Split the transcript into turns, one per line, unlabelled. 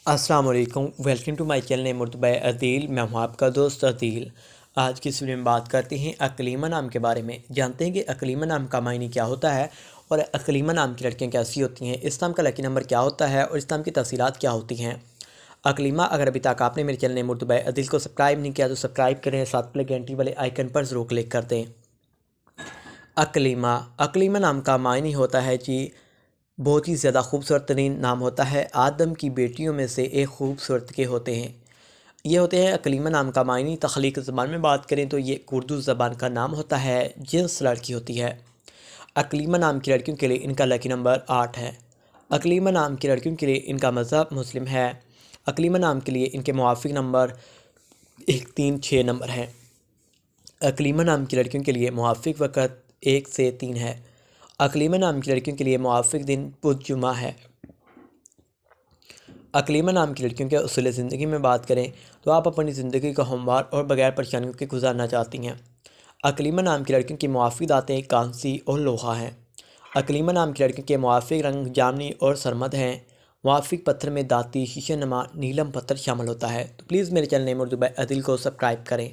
अस्सलाम वालेकुम, welcome to my channel name Urdu by Adeel. मैं हूं आपका दोस्त अदील। आज की इस वीडियो में बात करते हैं अकलीमा नाम के बारे में। जानते हैं कि अकलीमा नाम का मायने क्या होता है और अकलीमा नाम की लड़कियां कैसी होती हैं, इस नाम का लकी नंबर क्या होता है और इस नाम की तफसीलात क्या होती हैं। अकलीमा, अगर अभी तक आपने मेरे channel name Urdu by Adeel को सब्सक्राइब नहीं किया तो सब्सक्राइब करें, साथ प्ले घंटी वाले आइकन पर ज़रूर क्लिक कर दें। अकलीमा अकलीमा नाम का मायने होता है कि बहुत ही ज़्यादा खूबसूरत तरीन नाम होता है। आदम की बेटियों में से एक खूबसूरत के होते हैं, ये होते हैं। अकलीमा नाम का मायने तख्लीक ज़बान में बात करें तो ये उर्दू ज़बान का नाम होता है, जिन्स लड़की होती है। अकलीमा नाम की लड़कियों के लिए इनका लकी नंबर 8 है। अकलीमा नाम की लड़कियों के लिए इनका मज़हब मुस्लिम है। अकलीमा नाम के लिए इनके मुआफ़िक नंबर 1, 3, 6 नंबर हैं। अकलीमा नाम की लड़कियों के लिए मुआफ़िक वक़्त 1 से 3 है। अकलीमा नाम की लड़कियों के लिए मुआफ़िक दिन जुमा है। अकलीमा नाम की लड़कियों के उसूल ज़िंदगी में बात करें तो आप अपनी ज़िंदगी को हमवार और बगैर परेशानियों के गुजारना चाहती हैं। अकलीमा नाम की लड़कियों की मुआफ़िक दातें कांसी और लोहा हैं। अकलीमा नाम की लड़कियों के मुआफ़िक रंग जामनी और सरमद हैं। मुआफ़िक पत्थर में दाती, शीशे नमा, नीलम पत्थर शामिल होता है। तो प्लीज़ मेरे channel name Urdu by Adeel को सब्सक्राइब करें।